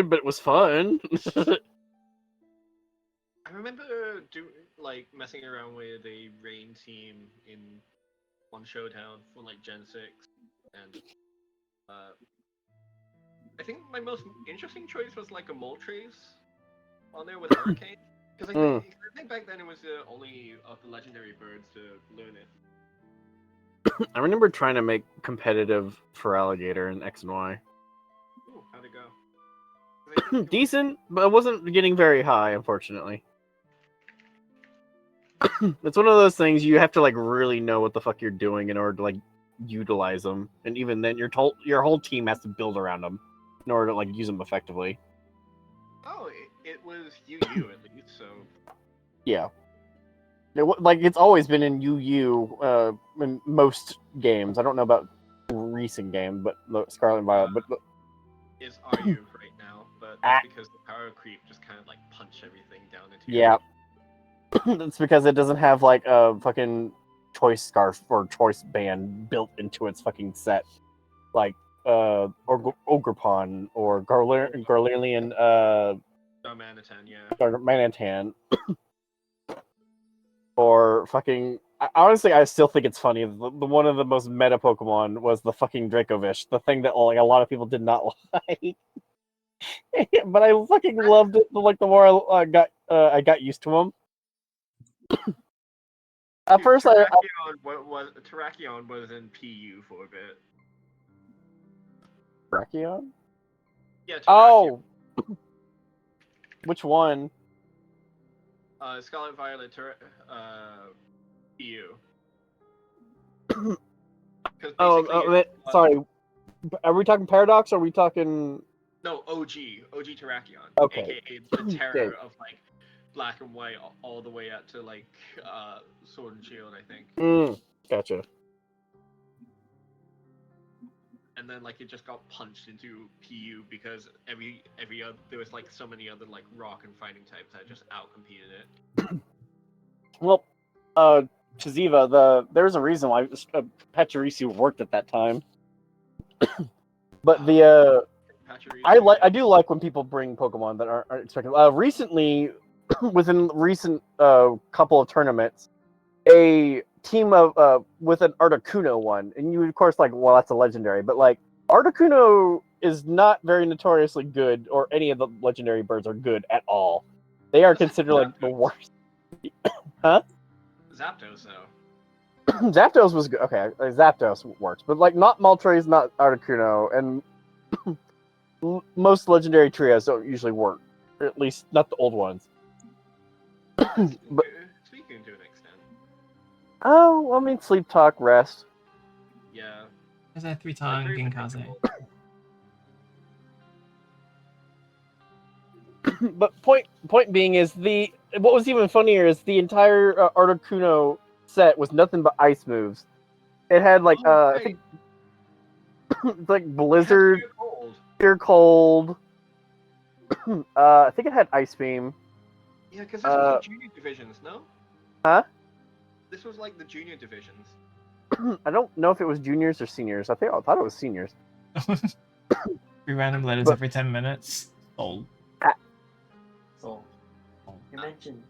good, but it was fun. I remember messing around with a rain team in one showdown for like Gen 6, and I think my most interesting choice was like a Moltres on there with Hurricane, because I think back then it was only of the legendary birds to learn it. I remember trying to make competitive for Alligator in X and Y. Ooh, how'd it go? Decent, but it wasn't getting very high, unfortunately. It's one of those things you have to like really know what the fuck you're doing in order to like utilize them, and even then, your whole team has to build around them in order to like use them effectively. Oh, it was UU at least, so yeah. It's always been in UU in most games. I don't know about recent game, but Scarlet and Violet. But is RU right now, but that's because the power creep just kind of like punch everything down into. Yeah, that's because it doesn't have like a fucking choice scarf or choice band built into its fucking set, like Ogrepon or Garlerian Manatan, yeah. Manatan. Or fucking... Honestly, I still think it's funny. The one of the most meta Pokemon was the fucking Dracovish, the thing that like a lot of people did not like. But I fucking loved it. Like the more I got used to him. At first, Terrakion was in PU for a bit. Terrakion? Yeah. Terrakion. Oh, which one? Scarlet Violet, PU. Sorry. Are we talking Paradox or are we talking... No, OG Terrakion. Okay. AKA the terror of like Black and White all the way up to like Sword and Shield, I think. Gotcha. And then like it just got punched into PU because every other, there was like so many other like rock and fighting types that just outcompeted it. Well, Chiziva, there's a reason why Pachirisu worked at that time. But I do like when people bring Pokemon that aren't expected. Recently, within recent couple of tournaments, a team of with an Articuno one, and you of course like, well, that's a legendary, but like Articuno is not very notoriously good, or any of the legendary birds are good at all. They are considered like the worst. Huh? Zapdos though. Zapdos was good. Okay, Zapdos works, but like not Moltres, not Articuno, and most legendary trios don't usually work. Or at least not the old ones. But speaking to an extent. Oh, I mean, sleep, talk, rest. Yeah. Is that 3 times Ginkaze? But point being is what was even funnier is the entire Articuno set was nothing but ice moves. It had like I think it's like Blizzard, Fear Cold. I think it had Ice Beam. Yeah, because this was the junior divisions, no? Huh? This was like the junior divisions. I don't know if it was juniors or seniors. I thought it was seniors. 3 random letters every 10 minutes. Sold. Sold. You mentioned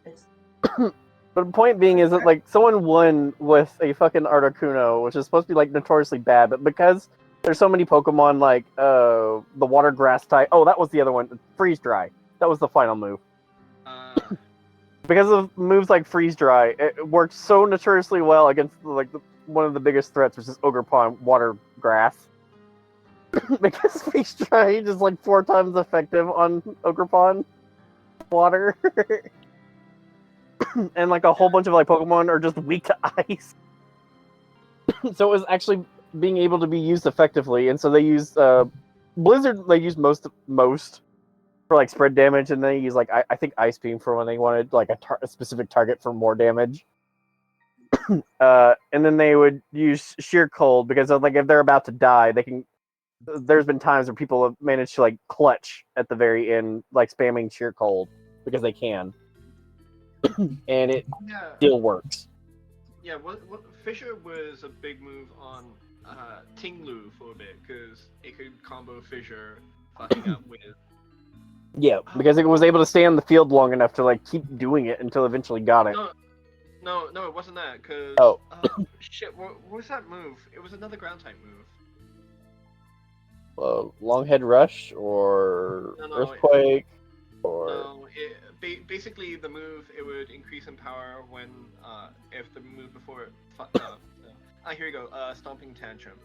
it's. But the point being is that like someone won with a fucking Articuno, which is supposed to be like notoriously bad, but because there's so many Pokemon like the water grass type. Oh, that was the other one. Freeze Dry. That was the final move. Because of moves like Freeze Dry, it worked so notoriously well against like one of the biggest threats, which is Ogrepon Water Grass. Because Freeze Dry is like 4 times effective on Ogrepon Water. And like a whole bunch of like Pokemon are just weak to ice. So it was actually being able to be used effectively, and so they used Blizzard. They used most for like spread damage, and they use like I think Ice Beam for when they wanted like a specific target for more damage. And then they would use Sheer Cold because like if they're about to die, they can. There's been times where people have managed to like clutch at the very end, like spamming Sheer Cold because they can, and it still works. Yeah, what Fissure was a big move on Tinglu for a bit because it could combo Fissure fucking up with. Yeah, because it was able to stay on the field long enough to like keep doing it until eventually got it. No, it wasn't that. Cause Oh. shit, what was that move? It was another ground type move. Long head rush or earthquake or No, basically the move it would increase in power when if the move before it here we go. Stomping tantrum.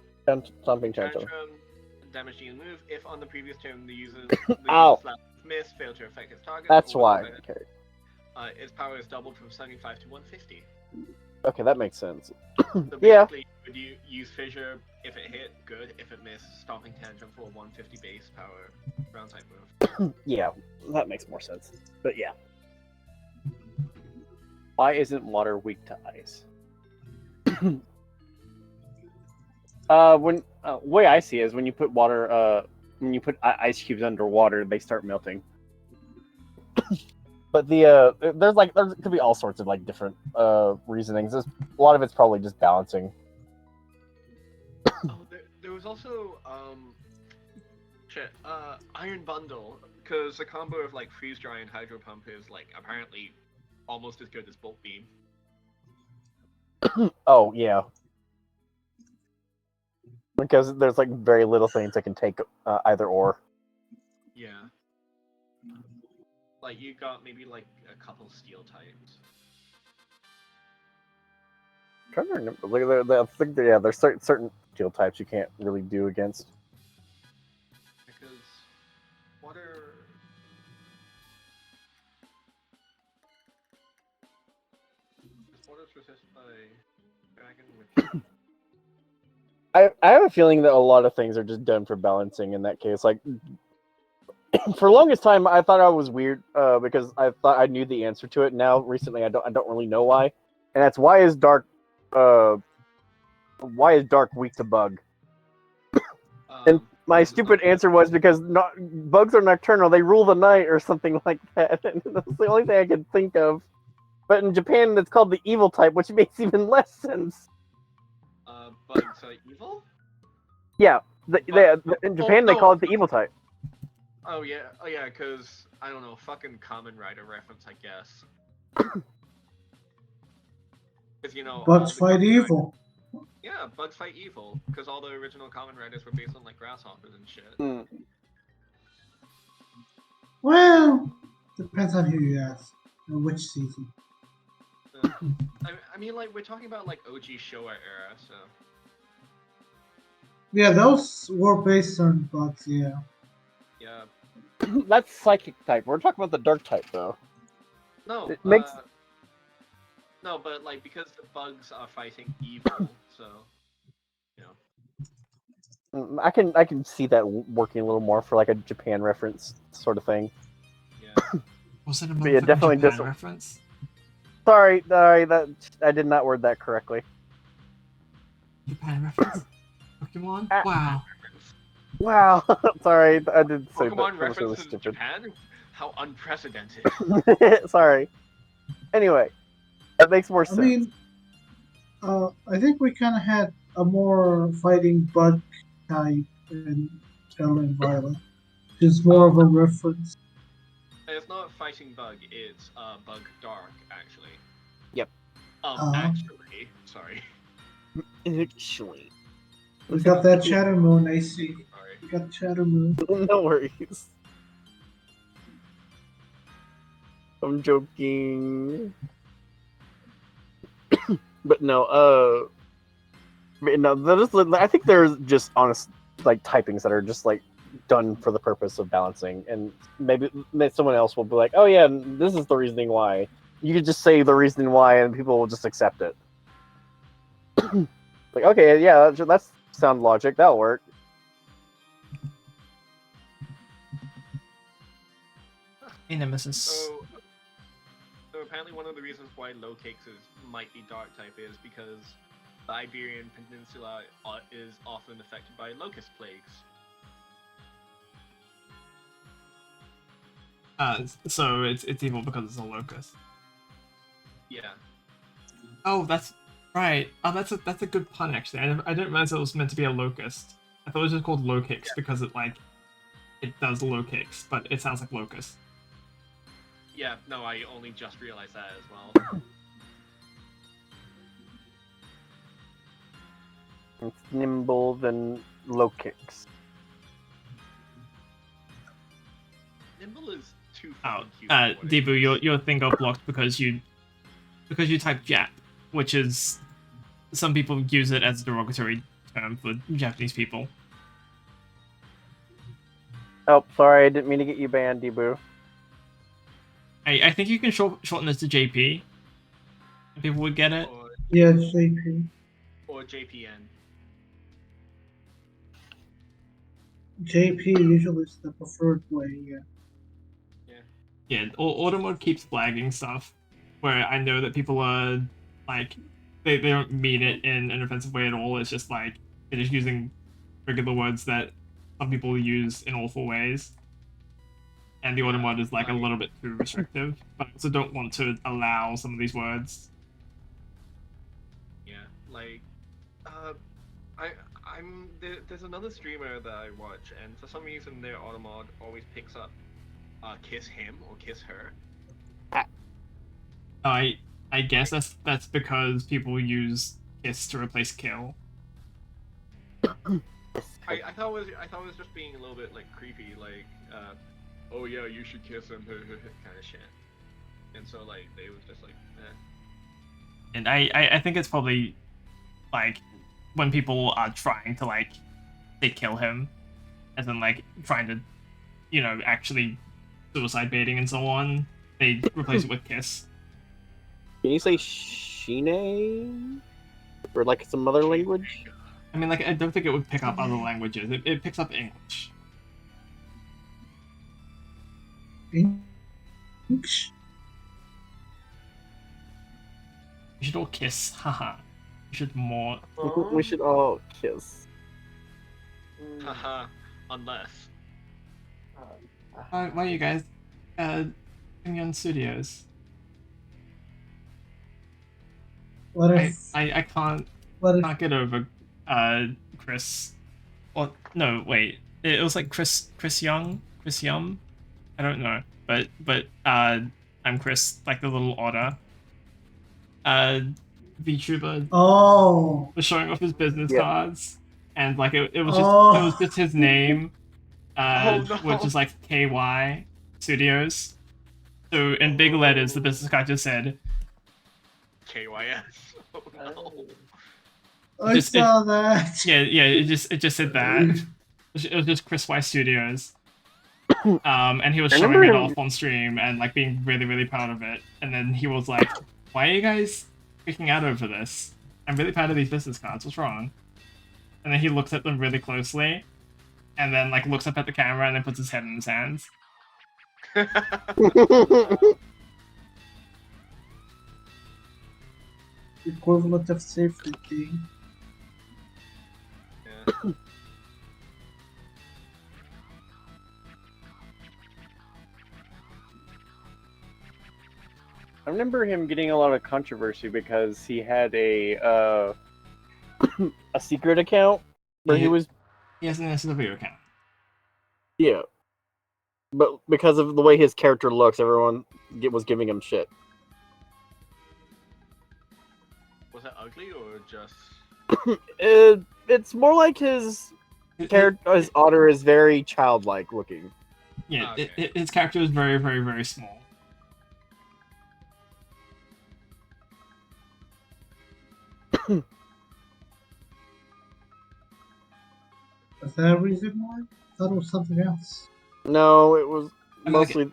Stomping tantrum. Damage dealing move if on the previous turn the user's Ow. miss failed to affect its target. That's why. Okay. Its power is doubled from 75 to 150. Okay, that makes sense. So Yeah. basically, would you use Fissure if it hit? Good. If it missed, Stomping Tantrum for a 150 base power ground type move. Yeah, that makes more sense. But yeah. Why isn't water weak to ice? Way I see it is when you put water, when you put ice cubes underwater, they start melting. But there could be all sorts of like different reasonings. A lot of it's probably just balancing. Oh, there was also Iron Bundle, because the combo of like Freeze Dry and Hydro Pump is like apparently almost as good as Bolt Beam. Oh yeah, because there's like very little things that can take either or. Yeah. Like you got maybe like a couple steel types. I'm trying to remember. I think there's certain steel types you can't really do against. Because water. Is water resisted by dragon with. I have a feeling that a lot of things are just done for balancing in that case. Like for the longest time, I thought I was weird because I thought I knew the answer to it. Now recently, I don't really know why, and that's why is dark weak to bug? And my stupid answer was because bugs are nocturnal; they rule the night or something like that. And that's the only thing I could think of. But in Japan, it's called the evil type, which makes even less sense. Bugs are evil? Yeah, in Japan they call it the evil type. Oh yeah, because I don't know, fucking Kamen Rider reference, I guess. Because you know, Bugs fight evil. Yeah, bugs fight evil, because all the original Kamen Riders were based on like grasshoppers and shit. Mm. Well, depends on who you ask and which season. I mean, like we're talking about like OG Showa era, so. Yeah, those were based on bugs. Yeah. Yeah. That's psychic type. We're talking about the dark type, though. No. It makes... No, but like because the bugs are fighting evil, so. You know. I can see that working a little more for like a Japan reference sort of thing. Yeah. Was it a yeah, definitely Japan reference? Sorry, that I did not word that correctly. Japan reference? Pokemon? Wow. Wow. Sorry, I did say Pokemon that. references Stupid. Japan? How unprecedented. Sorry. Anyway, that makes more sense. I mean, I think we kind of had a more fighting bug type in Scarlet and Violet. It's more of a reference. It's not fighting bug, it's bug dark, actually. Yep. Actually, sorry. Actually. We got that Shadow Moon, I see. Sorry. We got Shadow Moon. No worries. I'm joking. But no, I think there's just honest like typings that are just like done for the purpose of balancing, and maybe someone else will be like, "Oh yeah, this is the reasoning why." You could just say the reasoning why, and people will just accept it. Like, okay, yeah, that's sound logic. That'll work. Hey, Nemesis. So apparently one of the reasons why low cakes might be dark type is because the Iberian Peninsula is often affected by locust plagues. So it's evil because it's a locust. Yeah. Oh, that's right. Oh, that's a good pun actually. I didn't realize it was meant to be a locust. I thought it was just called low kicks because it like it does low kicks, but it sounds like locust. Yeah, no, I only just realized that as well. It's nimble than low kicks. Nimble is too Oh, fucking cute. for what it Debu, is. your thing got blocked because you typed Jap, which is some people use it as a derogatory term for Japanese people. Oh, sorry, I didn't mean to get you banned, Debu. I think you can shorten this to JP. And people would get it. Yeah, JP. Or JPN. JP usually is the preferred way, yeah. Yeah, auto mode keeps flagging stuff where I know that people are like they don't mean it in an offensive way at all. It's just like they're just using regular words that some people use in awful ways. And the auto mode is like a little bit too restrictive, but I also don't want to allow some of these words. Yeah, like, there's another streamer that I watch, and for some reason their automod always picks up, kiss him or kiss her. I guess that's because people use kiss to replace kill. I thought it was just being a little bit like creepy, like, oh yeah, you should kiss him, kind of shit. And so like they was just like, eh. And I think it's probably like when people are trying to like they kill him, as in like trying to, you know, actually suicide baiting and so on, they replace it with kiss. Can you say Shine? Or like some other language? I mean, like I don't think it would pick up other languages. It picks up English. English? We should all kiss, haha. We should more. We should all kiss. Haha, unless. Why are you guys, Pinyon Studios? What if I can't get over Chris. Or no, wait. It was like Chris Young. I don't know, but I'm Chris, like the little otter. VTuber was showing off his business cards, and like it was just his name, which is like KY Studios. So in big letters, the business card just said KYS. Oh no. I saw that. Yeah, it just said that. It was just Chris Y Studios. And he was showing it off on stream and like being really, really proud of it. And then he was like, "Why are you guys freaking out over this? I'm really proud of these business cards. What's wrong?" And then he looks at them really closely, and then like looks up at the camera and then puts his head in his hands. Equivalent of safety thing. Yeah. I remember him getting a lot of controversy because he had a a secret account where he was. He has an SW account. Yeah, but because of the way his character looks, everyone was giving him shit. Was that ugly or just? It's more like his character, his otter is very childlike looking. Yeah, Okay. his character is very, very, very small. Was that a reason why? I thought it was something else. No, it was mostly.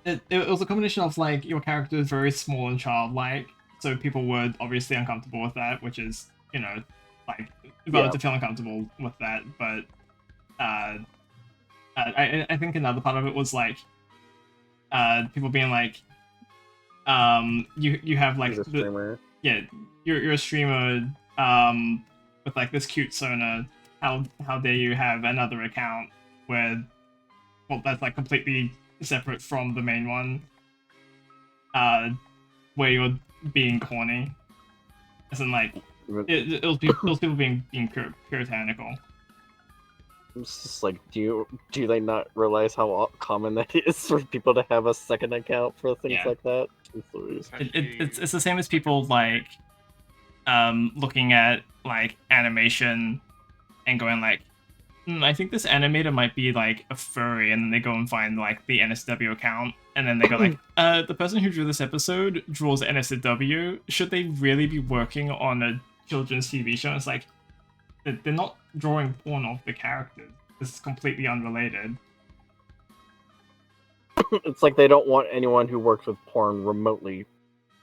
It was a combination of like your character is very small and childlike, so people were obviously uncomfortable with that, which is, you know, like to feel uncomfortable with that. But I think another part of it was like people being like, you have like you're a streamer with like this cute Sona. How dare you have another account where, well, that's like completely separate from the main one, where you're being corny, as in like it was people being puritanical. It's just like, do they not realize how common that is for people to have a second account for things Yeah. like that? It's the same as people like looking at like animation and going like, I think this animator might be like a furry, and then they go and find like the NSW account, and then they go like, the person who drew this episode draws NSW. Should they really be working on a children's TV show? It's like they're not drawing porn of the characters. This is completely unrelated. It's like they don't want anyone who works with porn remotely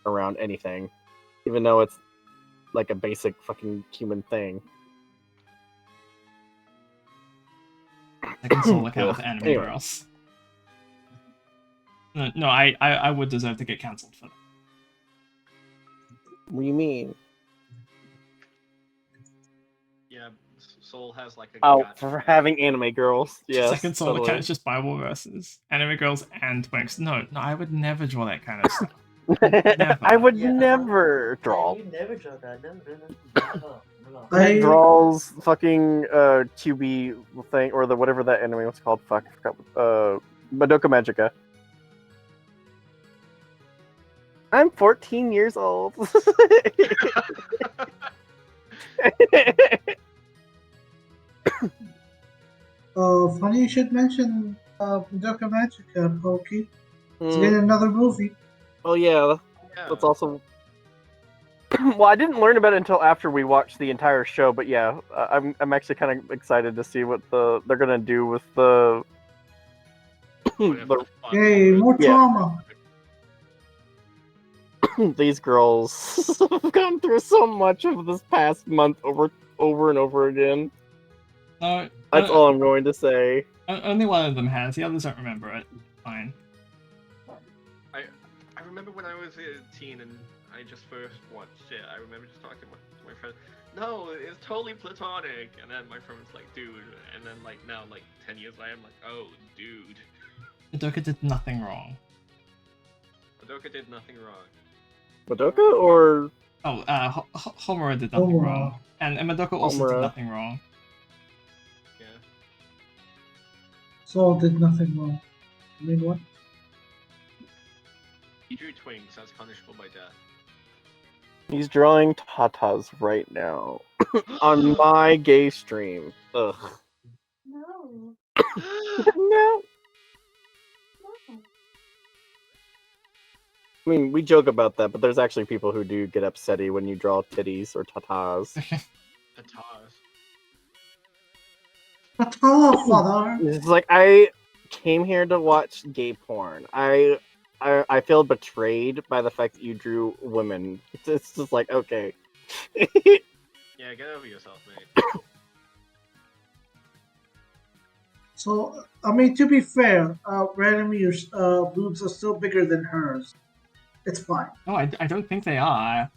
around anything, even though it's like a basic fucking human thing. I can solo account with anime Anyway. girls. No, I would deserve to get cancelled for that. What do you mean? Yeah, Soul has like a. Oh, gotcha for thing. having anime girls. Yes, Second solo totally. account is just Bible verses, anime girls, and Twinks. No, I would never draw that kind of stuff. Never. I would Yeah, never draw. You never draw that. No. That draws fucking QB thing, or the whatever that anime was called. Fuck, I forgot. Madoka Magica. I'm 14 years old. Funny you should mention Madoka Magica, Pokey. It's Mm. getting another movie. Oh yeah, Yeah. that's also. Well, I didn't learn about it until after we watched the entire show, but yeah, I'm actually kind of excited to see what they're gonna do with the. Yay, more Yeah. trauma. These girls have gone through so much of this past month over and over again. No, That's all I'm going to say. Only one of them has. The others don't remember it. Fine. I remember when I was a teen and I just first watched it. I remember just talking to my friend. No, it's totally platonic. And then my friend was like, dude. And then like now, like 10 years later, I'm like, oh, dude. Madoka did nothing wrong. Madoka did nothing wrong. Madoka or Oh, Homura did nothing Homura. wrong, and Madoka also Homura. did nothing wrong. Yeah. Saul did nothing wrong. I mean, what? He drew twinks as punishable by death. he's drawing tatas right now on my gay stream. Ugh. No. No. I mean, we joke about that, but there's actually people who do get upsetty when you draw titties or tatas. Tatas. Patala, father. It's like I came here to watch gay porn. I feel betrayed by the fact that you drew women. It's just like, okay. Yeah, get over yourself, mate. So, I mean, to be fair, randomly your boobs are still bigger than hers. It's fine. No, I don't think they are.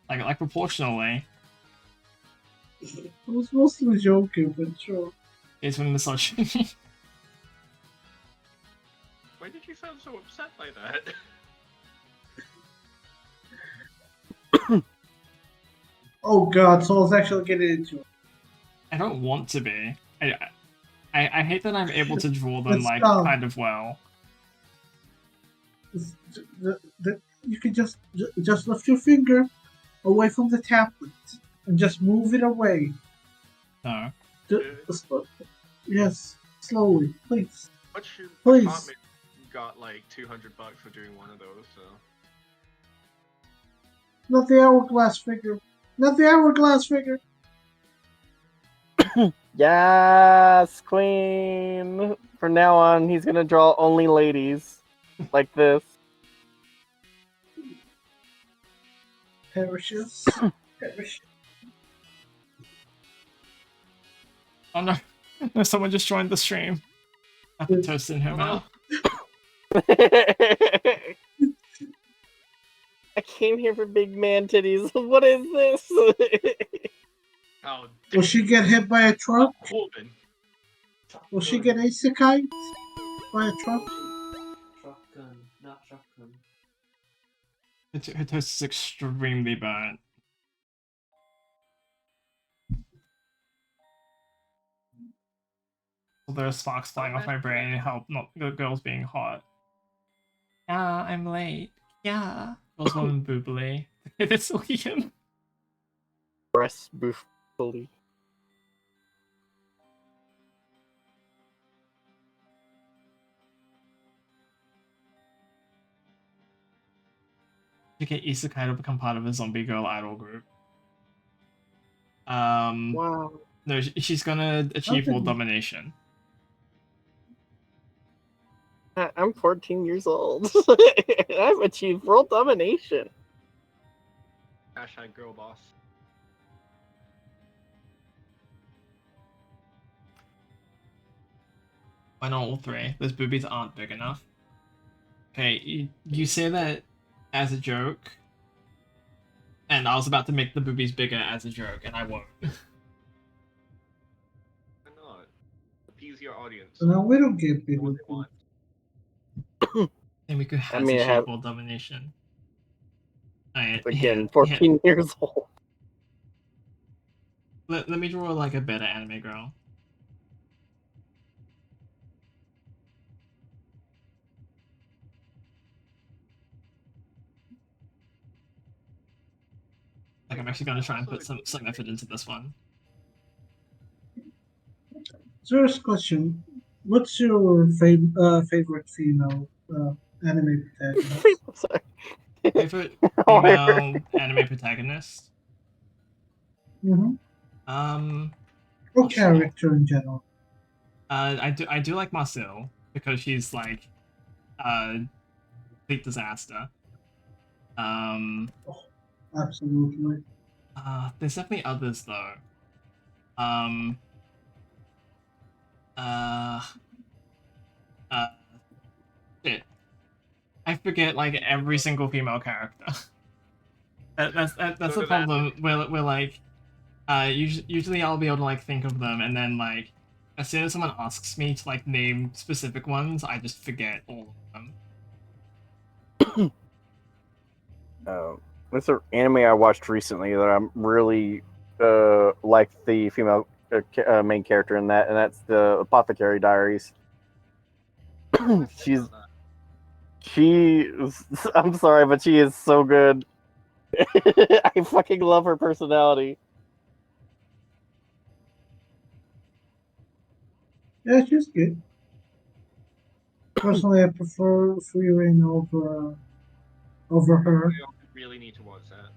Like proportionally. I was mostly joking, but sure. It's from misogyny. Why did you sound so upset by that? Oh god, Saul's actually getting into it. I don't want to be. I hate that I'm able to draw them Let's like go. kind of well. You can just lift your finger away from the tablet and just move it away. No. Yes, slowly, please. What's your Please. apartment got like $200 for doing one of those, so. Not the hourglass figure. Not the hourglass figure. Yes, queen. From now on, he's gonna draw only ladies like this. Perishes. Perishes. Oh no. No, someone just joined the stream. I put toast in her mouth. I came here for big man titties. What is this? Oh, Will she get hit by a truck? Corbin. Will she get isekai by a truck? Shotgun, not shotgun. Her toast is extremely burnt. there are sparks flying off my brain and help not the girls being hot. Yeah, I'm late. Yeah. Girls, woman, boobly. That's Liam. Breast boofly. To get Isekai to become part of a zombie girl idol group. Wow. No, she's gonna achieve world domination. I'm 14 years old. I've achieved world domination. Hashtag girl boss. Why not all three? Those boobies aren't big enough. Okay, you say that as a joke, and I was about to make the boobies bigger as a joke, and I won't. Why not? Appease your audience. So now we don't get big. What they want. And we could have mean, I achieve have- world domination. Alright, Again, yeah, 14 years old. Let me draw like a better anime girl. Like I'm actually gonna try and put some effort into this one. Serious question. What's your favorite female anime protagonist? Sorry. Favorite female anime protagonist? Mm-hmm. Or Sure. character in general? I do like Marcel because she's like complete disaster. Absolutely. There's definitely others though. Shit. I forget like every single female character. That's So the did I. problem. We're like, usually I'll be able to like think of them, and then like, as soon as someone asks me to like name specific ones, I just forget all of them. There's an anime I watched recently that I'm really like the female main character in that, and that's the Apothecary Diaries. I'm sorry, but she is so good. I fucking love her personality. Yeah, she's good. Personally, I prefer Frieren over her. We really need to watch that.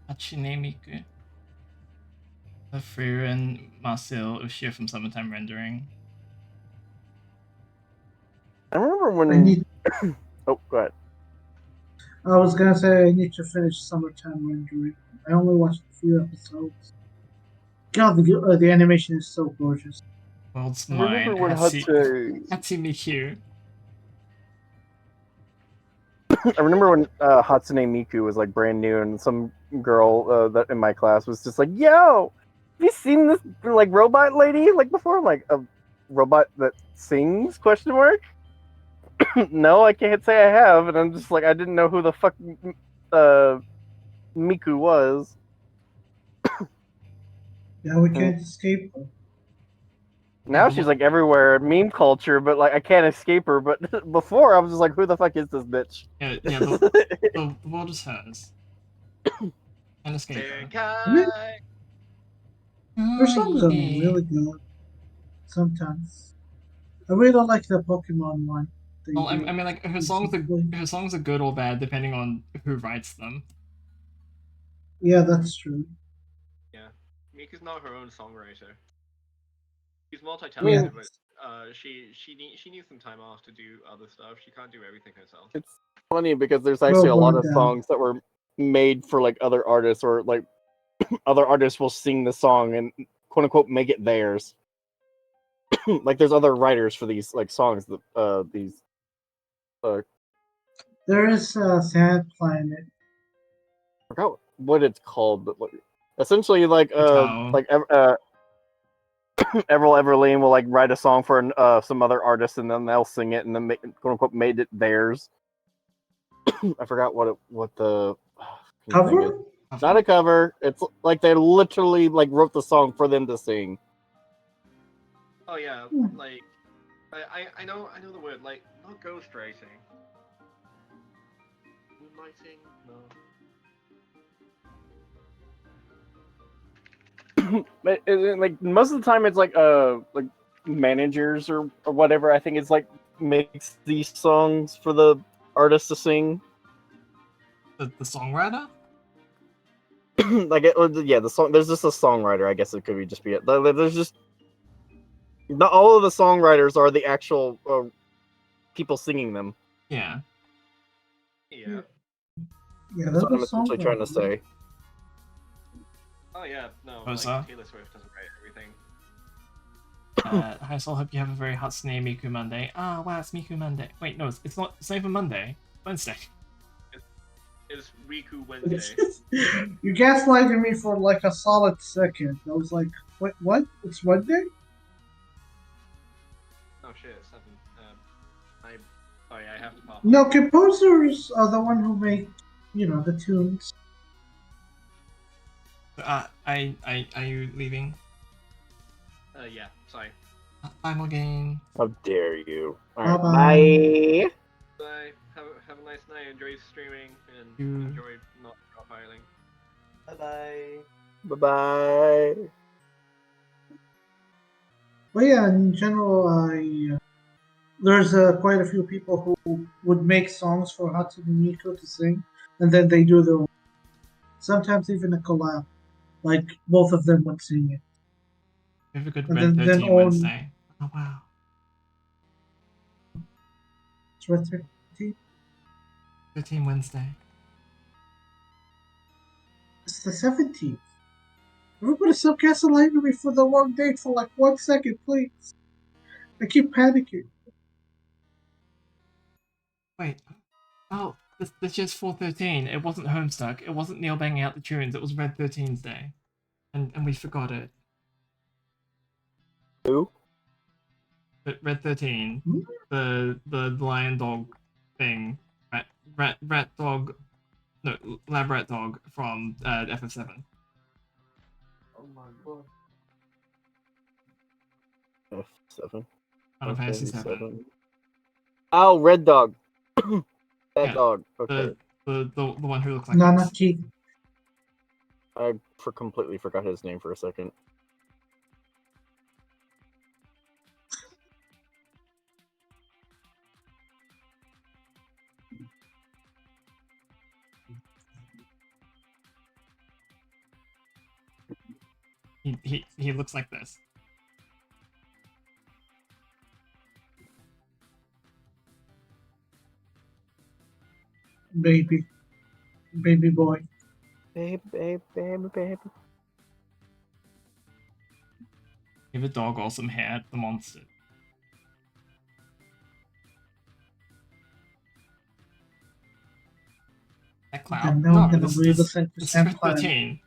Hachine Miku. The Frieren Marcel Ushia from Summertime Rendering. I remember when. I need. Oh, go ahead. I was gonna say I need to finish Summertime Rendering. I only watched a few episodes. God, the animation is so gorgeous. World's I mine. remember when Hatsune Miku. I remember when Hatsune Miku was like brand new, and some girl that in my class was just like, "Yo, have you seen this like robot lady like before? Like a robot that sings?" Question mark. No, I can't say I have, and I'm just like, I didn't know who the fuck Miku was. Yeah, we can't escape her. Now she's like everywhere, meme culture, but like I can't escape her. But before I was just like, who the fuck is this bitch? Yeah, the world is hers. And escape her. Her songs are really good. Sometimes. I really don't like the Pokemon one. Well, I mean, like her songs are good or bad depending on who writes them. Yeah, that's true. Yeah, Miku's not her own songwriter. She's multi-talented, but she needs some time off to do other stuff. She can't do everything herself. It's funny because there's actually a lot of songs that were made for like other artists, or like other artists will sing the song and quote unquote make it theirs. Like there's other writers for these like songs that these. There is Sand Planet. I forgot what it's called, but like, essentially like Everil Everline will like write a song for some other artist, and then they'll sing it, and then quote unquote made it theirs. I forgot what the Cover? It's not a cover. It's like they literally like wrote the song for them to sing. Oh yeah, Hmm. like I know the word, like not ghostwriting. Moonlighting? No. Like most of the time, it's like managers or whatever. I think it's like makes these songs for the artists to sing. The songwriter? Like yeah, the song. There's just a songwriter. I guess it could be just be it. There's just not all of the songwriters are the actual people singing them. Yeah. Yeah. Yeah, That's that's what a I'm essentially trying to say. Oh yeah, no, Oh, like so? Taylor Swift doesn't write everything. Hi Sol, hope you have a very hot snay Miku Monday. Ah, wow, it's Miku Monday. Wait, no, it's not even Monday. Wednesday. It's Riku Wednesday. You gaslighted me for like a solid second. I was like, wait, what? It's Monday? Oh shit, it's 7. I have to pop. No, composers are the one who make, the tunes. Are you leaving? Yeah, sorry. Bye, Morgan. How dare you? All right, Bye-bye. bye. Bye. Have a nice night. Enjoy streaming and You- enjoy not profiling. Bye bye. Bye bye. But yeah, in general, there's quite a few people who would make songs for Hatsune Miku to sing, and then they do their own. Sometimes even a collab, like both of them would sing it. We have a good And Red then 13 own Wednesday. Oh, wow. Red 13. 13 Wednesday. It's the 17th. Everybody stop gaslighting me for the wrong date for like 1 second, please. I keep panicking. Wait. Oh, this just 413. It wasn't Homestuck. It wasn't Neil banging out the tunes. It was Red 13's day. And we forgot it. Who? But Red 13, Hmm? the lion dog thing, rat dog, no, lab rat dog from FF7. Oh my god. F7. Final Okay, Fantasy 7. 7. Oh, Red Dog. That Yeah, dog. Okay. The one who looks like this. Nanaki. I completely forgot his name for a second. He looks like this. Baby. Baby boy. Baby, baby, baby, baby. Give a dog awesome hair, the monster. That cloud? And now I'm No, gonna this read the is sentence this and is plan. 13.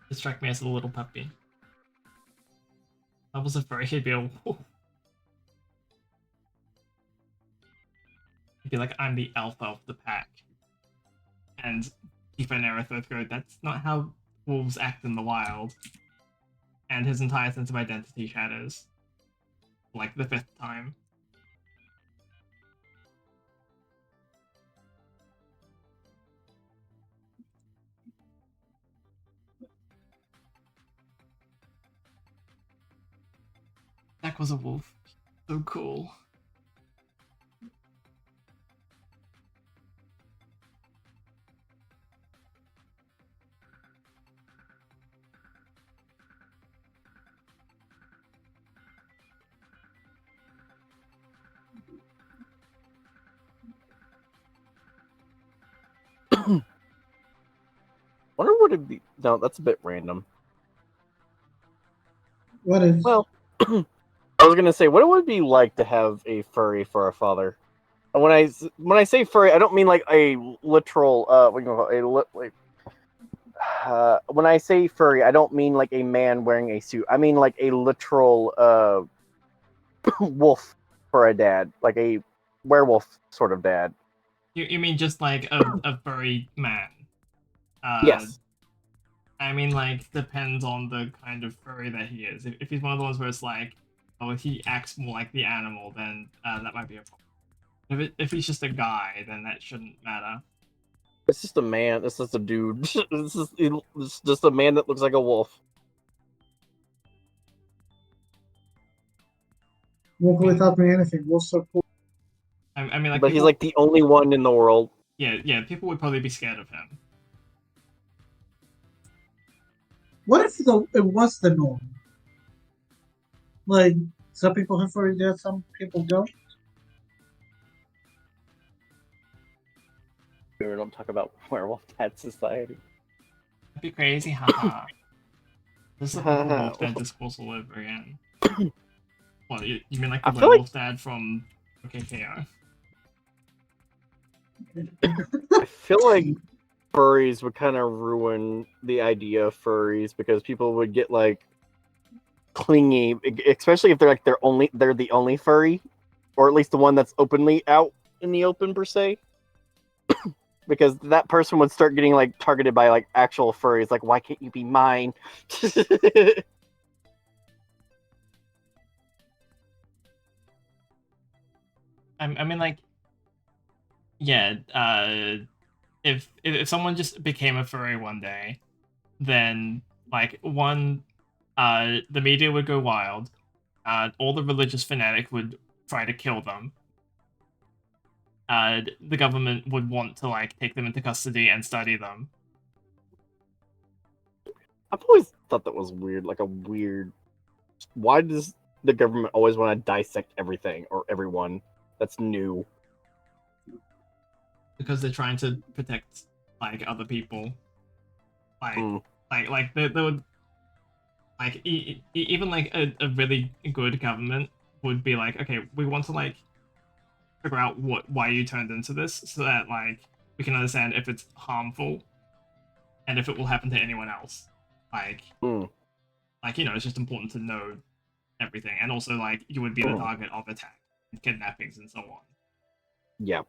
It struck me as a little puppy. That was a very he'd be a he'd be like, I'm the alpha of the pack. And Tifa and Aerith go, that's not how wolves act in the wild. And his entire sense of identity shatters. Like the 5th time. That was a wolf. So cool. Wonder what it'd be. No, that's a bit random. What is? Well, I was gonna say, what it would be like to have a furry for a father. When I say furry, I don't mean like a literal what do you call it? When I say furry, I don't mean like a man wearing a suit. I mean like a literal wolf for a dad, like a werewolf sort of dad. You mean just like a furry man? Yes. I mean, like, depends on the kind of furry that he is. If he's one of the ones where it's like, oh, if he acts more like the animal, then that might be a problem. If he's just a guy, then that shouldn't matter. It's just a man. It's just a dude. It's just a man that looks like a wolf. Won't without me anything. Wolves are cool. I mean, like, But people, he's like the only one in the world. yeah, people would probably be scared of him. What if it was the norm? Like, some people have furry dads, some people don't. We don't talk about werewolf dad society. That'd be crazy, haha. This is like the wolf dad discourse all over again. What, you mean like the werewolf dad from KKR? I feel like furries would kind of ruin the idea of furries because people would get like clingy, especially if they're the only furry, or at least the one that's openly out in the open per se. Because that person would start getting like targeted by like actual furries, like why can't you be mine? I mean, like, yeah, if someone just became a furry one day, then like the media would go wild, all the religious fanatic would try to kill them. The government would want to like take them into custody and study them. I've always thought that was weird, like a weird. Why does the government always want to dissect everything or everyone that's new? Because they're trying to protect like other people, like they would like even like a really good government would be like, okay, we want to like figure out why you turned into this, so that like we can understand if it's harmful and if it will happen to anyone else. Like it's just important to know everything, and also like you would be the target of attack, and kidnappings, and so on. Yeah.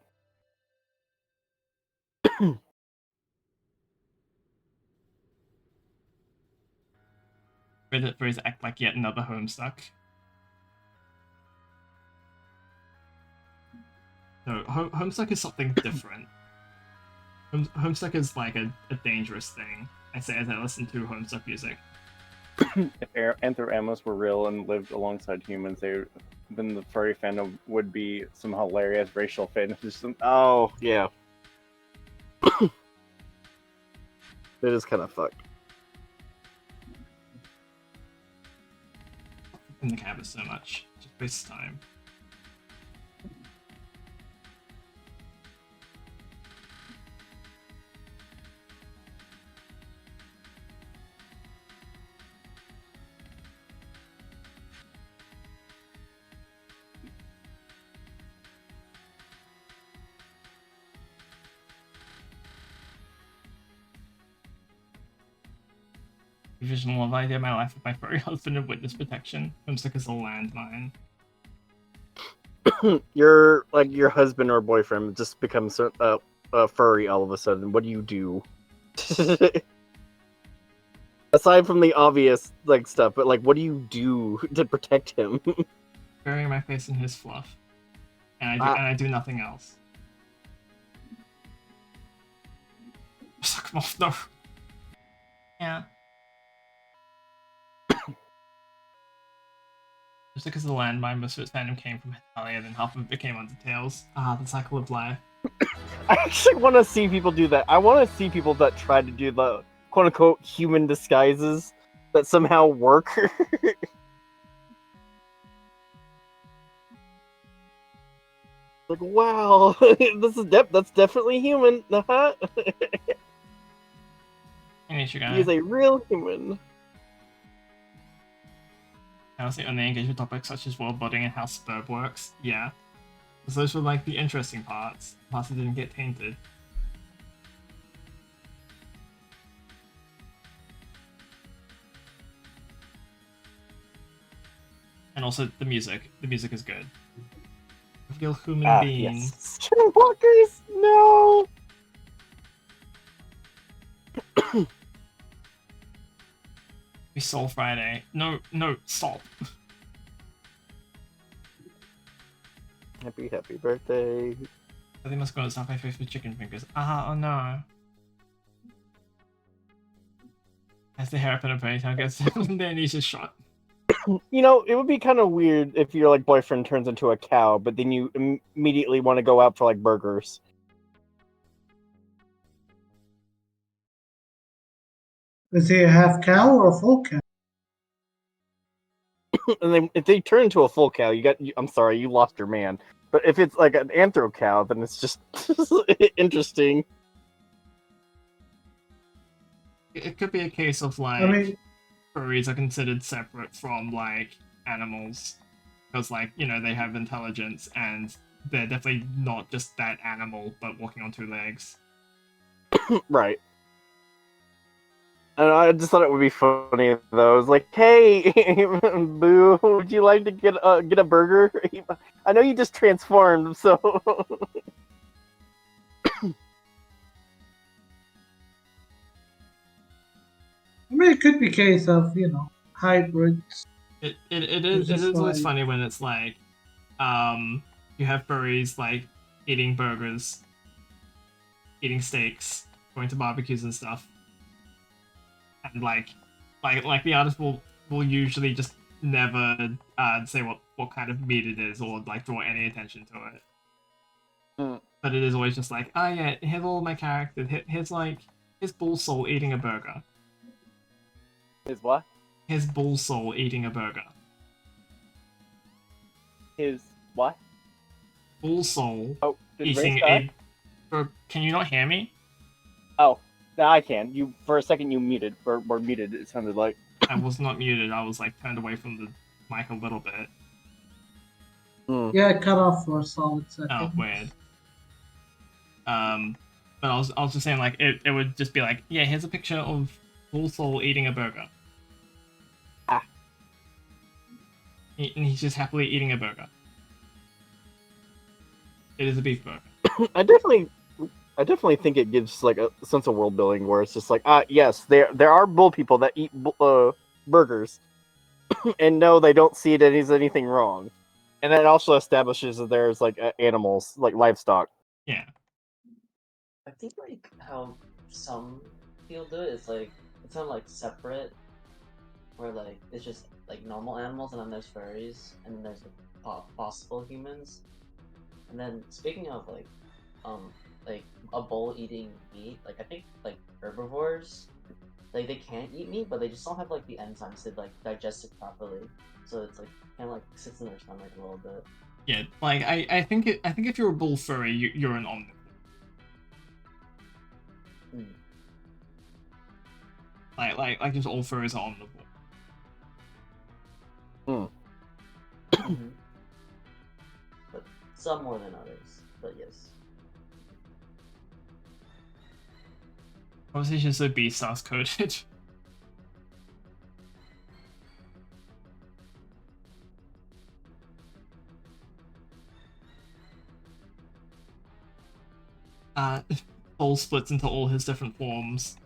Reddit phrase act like yet another Homestuck. No, Homestuck is something different. Homestuck is like a dangerous thing. I say as I listen to Homestuck music. If anthro-animals were real and lived alongside humans, then the furry fandom would be some hilarious racial fandom. Oh yeah, it is kind of fucked. In the cabin so much, just wastes time. Original love idea of my life with my furry husband and witness protection. Homestuck is a landmine. Your husband or boyfriend just becomes furry all of a sudden. What do you do? Aside from the obvious like stuff, but like, what do you do to protect him? Burying my face in his fluff, and I do nothing else. Suck him off, no. Yeah. Just because the landmine, most of its fandom came from Hetalia, then half of it became Undertales. Ah, the cycle of life. I actually want to see people do that. I want to see people that try to do the quote-unquote human disguises that somehow work. Like, wow, that's definitely human. Uh-huh. He is a real human. Honestly, on the engagement topics such as world building and how Spurb works, yeah. 'Cause those were like the interesting parts that didn't get tainted. And also the music is good. Real human being. Yes. Skinwalkers, no. We Soul Friday. No, stop. Happy birthday. They must go and stuff my face with chicken fingers. Oh no. As the hair up in a ponytail gets then he's just shot. You know, it would be kind of weird if your like boyfriend turns into a cow, but then you immediately want to go out for like burgers. Is he a half cow or a full cow? And then if they turn into a full cow, I'm sorry, you lost your man. But if it's like an anthro cow, then it's just interesting. It could be a case of like, I mean, furries are considered separate from like animals, because like, you know, they have intelligence and they're definitely not just that animal but walking on two legs. Right. And I just thought it would be funny though. I was like, "Hey, Boo, would you like to get a burger? I know you just transformed, so." I mean, it could be a case of, hybrids. It is always funny when it's like, you have furries like eating burgers, eating steaks, going to barbecues and stuff, and like the artist will usually just never say what kind of meat it is or like draw any attention to it. But it is always just like, oh yeah, here's all my characters. Here's Bull Soul eating a burger. His what? His Bull Soul eating a burger. His what? Bull Soul eating a. Can you not hear me? Oh, now I can. You for a second you muted or muted. It sounded like. I was not muted. I was like turned away from the mic a little bit. Yeah, it cut off for a solid second. Oh, weird. But I was just saying like it would just be like, yeah, here's a picture of Bull Soul eating a burger. And he's just happily eating a burger. It is a beef burger. I definitely think it gives like a sense of world building where it's just like, yes, there are bull people that eat burgers, and no, they don't see it as anything wrong, and it also establishes that there's like animals, like livestock. Yeah. I think like how some people do it is like it's not like separate, where like it's just like normal animals and then there's furries and then there's like possible humans. And then speaking of like a bull eating meat, like I think like herbivores, like they can't eat meat, but they just don't have like the enzymes to like digest it properly. So it's like kind of like sits in their stomach a little bit. Yeah, like I think if you're a bull furry, you're an omnivore. Like just all furries are omnivore. But some more than others, but yes. Conversation so B-stars coded. Bull splits into all his different forms.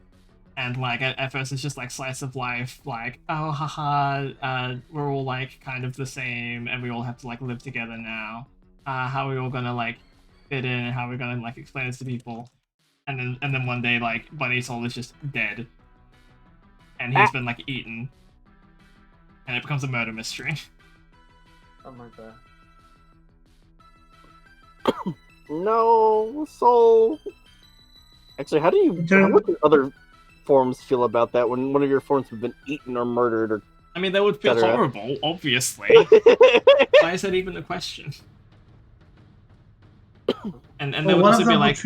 And like at first it's just like slice of life, like, oh haha, we're all like kind of the same and we all have to like live together now. How are we all gonna like fit in and how are we gonna like explain this to people? And then one day like Bunny Soul is just dead. And he's been like eaten. And it becomes a murder mystery. Oh my god. No, Soul. Actually, how do other forms feel about that when one of your forms have been eaten or murdered? Or I mean, that would feel horrible, obviously. Why is that even a question? And they would also be like,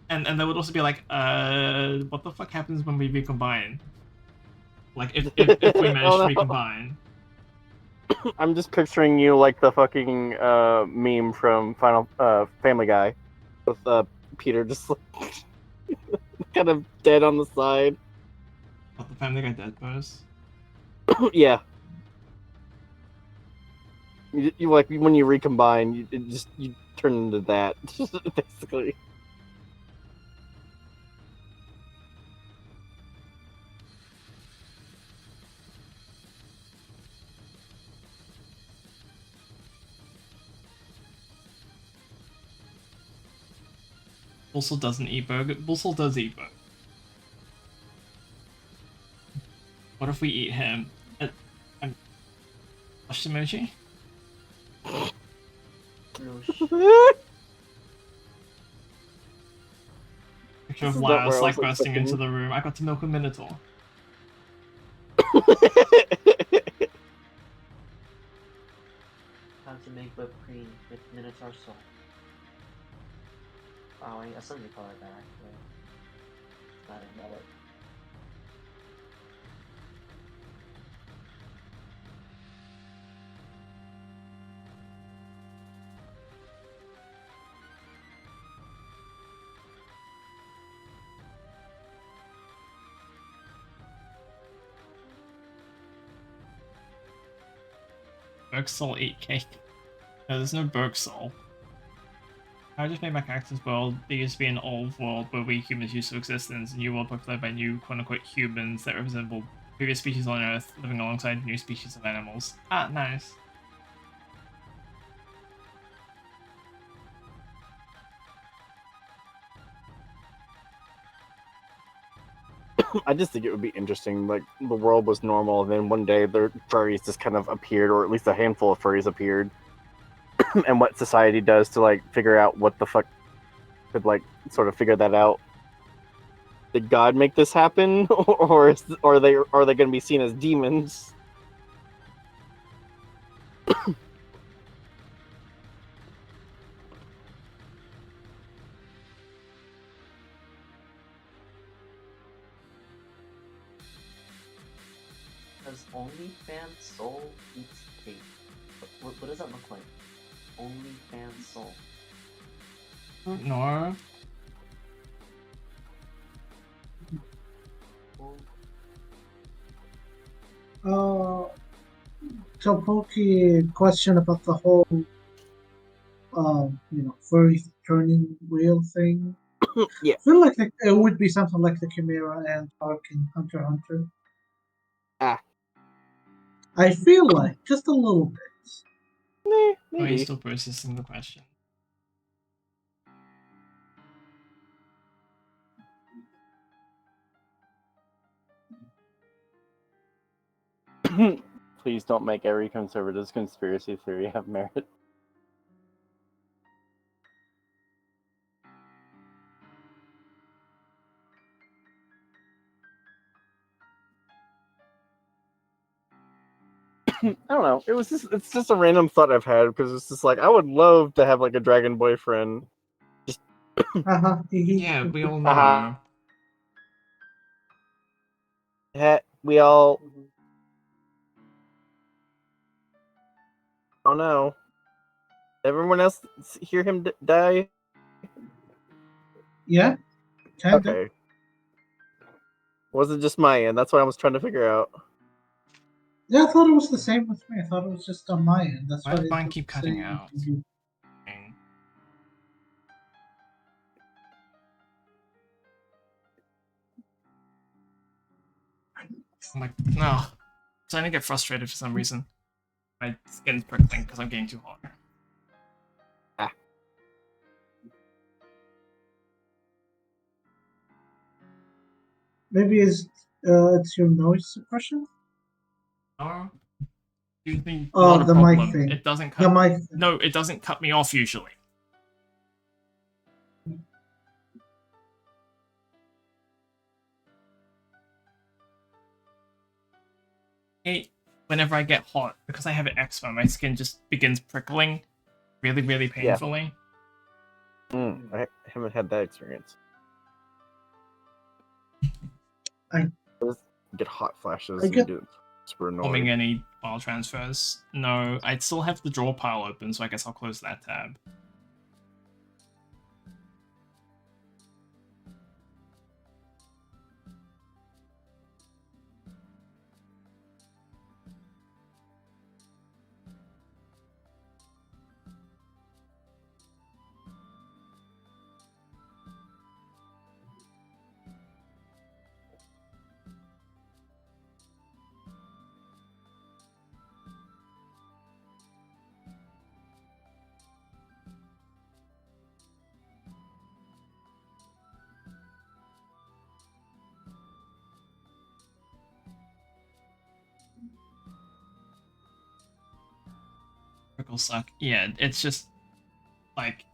and they would also be like, what the fuck happens when we recombine? Like if we manage to recombine. I'm just picturing you like the fucking meme from Family Guy, with Peter just like, kind of dead on the side. What, the Family Guy dead pose? Yeah. You like when you recombine, you turn into that basically. Bulsel doesn't eat burger. Bulsel does eat burger. What if we eat him? Flush emoji? Picture This of is not where Laz I like was bursting into expecting. the room. I got to milk a Minotaur. Time to make whipped cream with Minotaur soul. Oh, I still need to color that actually. It's not in that. Bergsoul eat cake. No, there's no Bergsoul. I just made my character's world. There used to be an old world where we humans used to exist, and it's a new world populated by new quote-unquote humans that resemble previous species on Earth, living alongside new species of animals. Ah, nice. I just think it would be interesting, like, the world was normal, and then one day the furries just kind of appeared, or at least a handful of furries appeared, and what society does to, like, figure out what the fuck could, like, sort of figure that out. Did God make this happen, or are they going to be seen as demons? Does OnlyFans soul eats cake? What does that look like? OnlyFans soul. No. Topoki question about the whole, furry turning wheel thing. Yeah. I feel like it would be something like the Chimera and Ark in Hunter x Hunter. Ah. I feel like just a little bit. Oh, Maybe. he's still processing the question. Please don't make every conservative's conspiracy theory have merit. I don't know. It's just a random thought I've had, because it's just like, I would love to have like a dragon boyfriend. Yeah, we all know. Uh-huh. We all. Oh no. Everyone else hear him die? Yeah, kind of. Okay. Was it just my end? That's what I was trying to figure out. Yeah, I thought it was the same with me. I thought it was just on my end. That's Why why did they mine don't keep say cutting out? anything. I'm like, no. I'm starting to get frustrated for some reason. My skin's prickling because I'm getting too hot. Maybe it's your noise suppression. Oh, usually Oh, not a the mic problem. thing. It doesn't The cut. mic thing. No, it doesn't cut me off usually. Whenever I get hot, because I have eczema, my skin just begins prickling really, really painfully. I haven't had that experience. I get hot flashes I and get- do Super forming annoying. any file transfers. No, I still have the draw pile open, so I guess I'll close that tab. Suck. Yeah, it's just like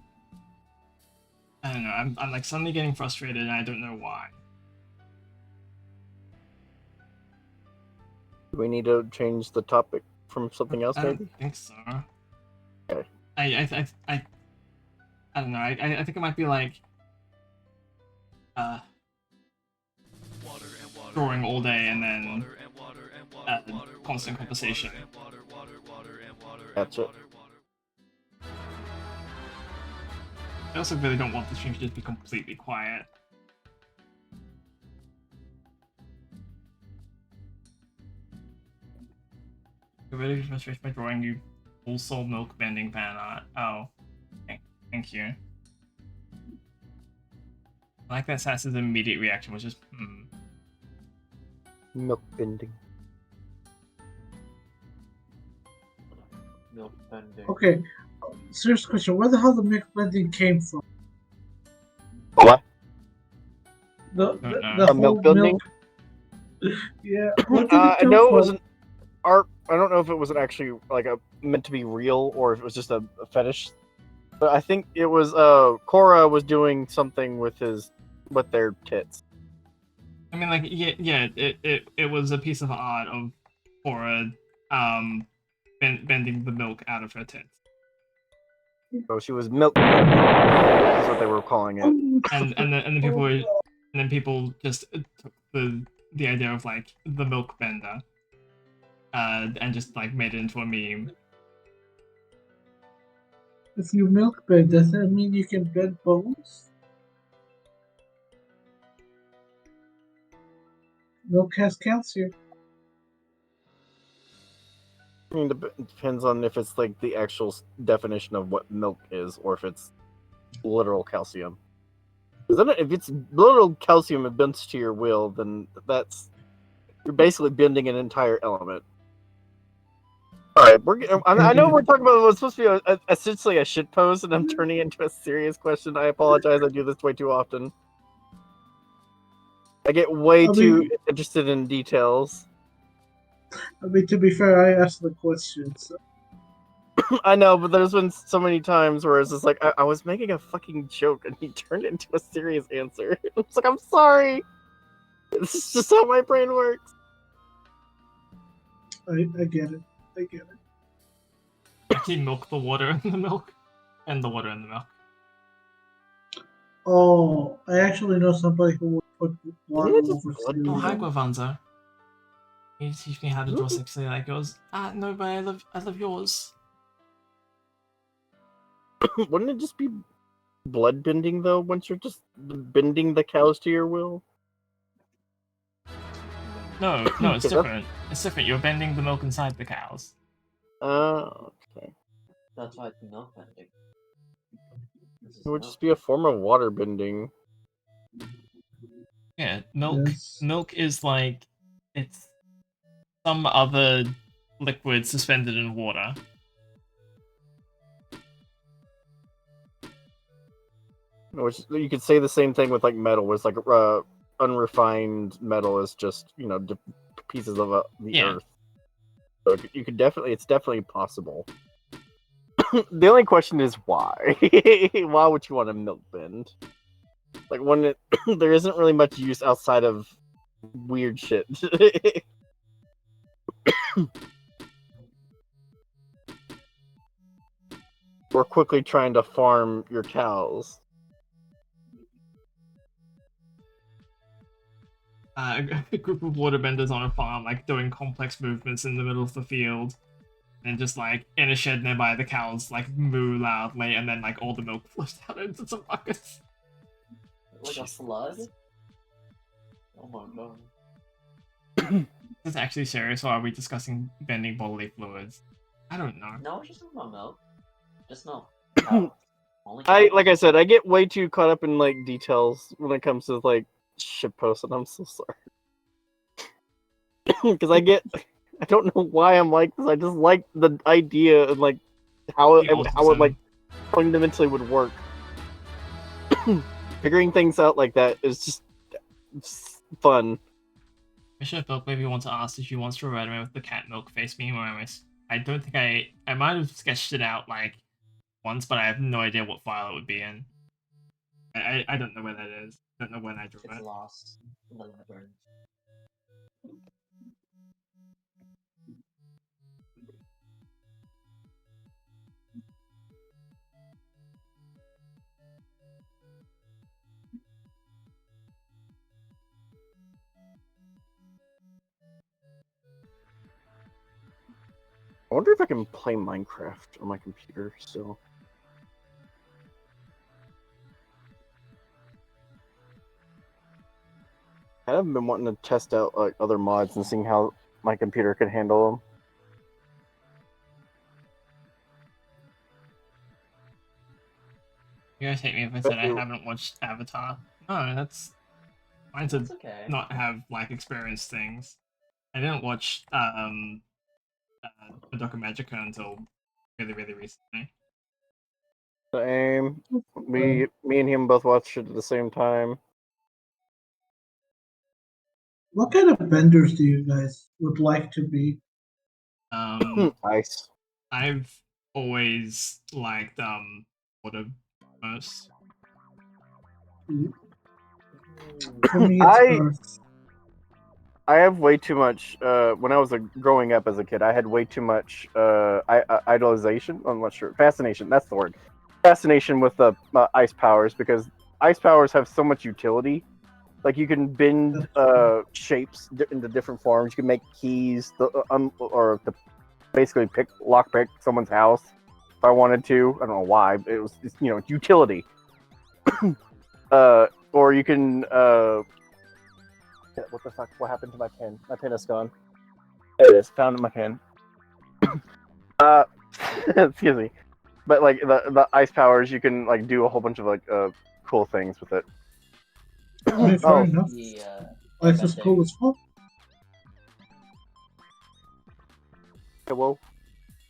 I don't know. I'm like suddenly getting frustrated, and I don't know why. Do we need to change the topic from something else, I maybe? don't think so. Okay. I don't know. I think it might be like drawing all day and then constant conversation. That's it. I also really don't want the stream to just be completely quiet. I really frustrated by drawing you full soul milk bending fan art. Oh, thank you. I like that Sass's immediate reaction was just, Milk bending. Milk bending. Okay, serious question. Where the hell the milk blending came from? What? The A whole milk blending? Yeah. Where did it I come know it from? was an art. I don't know if it wasn't actually like meant to be real or if it was just a fetish. But I think it was Korra was doing something with their tits. I mean, like, yeah, it was a piece of art of Cora, bending the milk out of her tits. So she was milk bending. That's what they were calling it. And then people just took the idea of like the milk bender, and just like made it into a meme. If you milk bend, does that mean you can bend bones? Milk has calcium. I mean, it depends on if it's like the actual definition of what milk is, or if it's literal calcium. Because then, if it's literal calcium and bends to your will, then you're basically bending an entire element. All right, I know we're talking about what's supposed to be essentially a shit post, and I'm turning it into a serious question. I apologize. I do this way too often. I get way too interested in details. I mean, to be fair, I asked the question. So. I know, but there's been so many times where it's just like I was making a fucking joke, and he turned it into a serious answer. It's like, I'm sorry. This is just how my brain works. I get it. I get it. Actually, milk the water in the milk, and the water in the milk. Oh, I actually know somebody who would put water over Oh, cereal. hi, Guavanza. You teach me how to draw sexually like yours. No, but I love yours. Wouldn't it just be blood bending though? Once you're just bending the cows to your will. No, it's different. It's different. You're bending the milk inside the cows. Oh, okay. That's why it's milk bending. It would just be a form of water bending. Yeah, milk. Yes. Milk is like it's some other liquid suspended in water. Which you could say the same thing with like metal, where it's like unrefined metal is just pieces of the earth. So you could it's definitely possible. The only question is why? Why would you want to milk bend? Like when there isn't really much use outside of weird shit. Or quickly trying to farm your cows. a group of waterbenders on a farm, like doing complex movements in the middle of the field, and just like in a shed nearby, the cows like moo loudly, and then like all the milk flows down into some buckets. Like a flood? Oh my god. Is this actually serious, or are we discussing bending bodily fluids? I don't know. No, it's just talking about milk. Just milk. Cow. Only cow. Like I said, I get way too caught up in like details when it comes to like shitposts, and I'm so sorry. Because I don't know why I'm like this. I just like the idea of like how it like fundamentally would work. Figuring things out like that is just fun. Bishop Milk maybe wants to ask if she wants to write me with the cat milk face meme, or I don't think I might have sketched it out like once, but I have no idea what file it would be in. I don't know where that is. Don't know when I drew It's it. lost in the labyrinth. I wonder if I can play Minecraft on my computer still. I have been wanting to test out like other mods and seeing how my computer can handle them. You guys hate me if I said I haven't watched Avatar. No, that's fine to That's okay. not have like experienced things. I didn't watch Madoka Magica until really recently. Same. Me and him both watched it at the same time. What kind of benders do you guys would like to be? Ice. I've always liked water most. For me, it's Earth. I have way too much. When I was growing up as a kid, I had way too much idolization. I'm not sure. Fascination. That's the word. Fascination with the ice powers, because ice powers have so much utility. Like you can bend shapes into different forms. You can make keys, or basically lockpick someone's house if I wanted to. I don't know why. It's utility. Or you can. What the fuck? What happened to my pen? My pen is gone. There it is. Found my pen. Excuse me. But like the ice powers, you can like do a whole bunch of like cool things with it. I mean, fair enough. Ice is cool as fuck. Hello.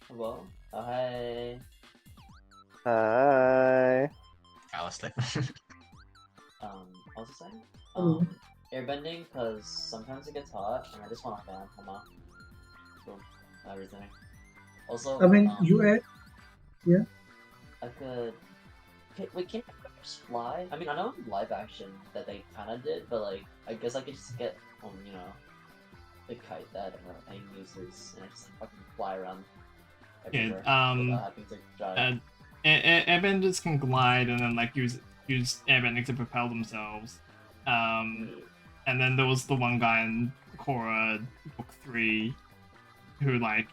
Hello. Oh, hi. Hi. Alistair. What was I saying? Airbending, because sometimes it gets hot and I just want a fan. Come on. Boom. Everything. Also, I mean, yeah. I could. Wait, can't actors fly? I mean, I know in live action that they kind of did, but like, I guess I could just get the kite that Aang uses and I just fucking fly around. Yeah. Without having to drive. Airbenders can glide and then like use airbending to propel themselves. And then there was the one guy in Korra book 3 who like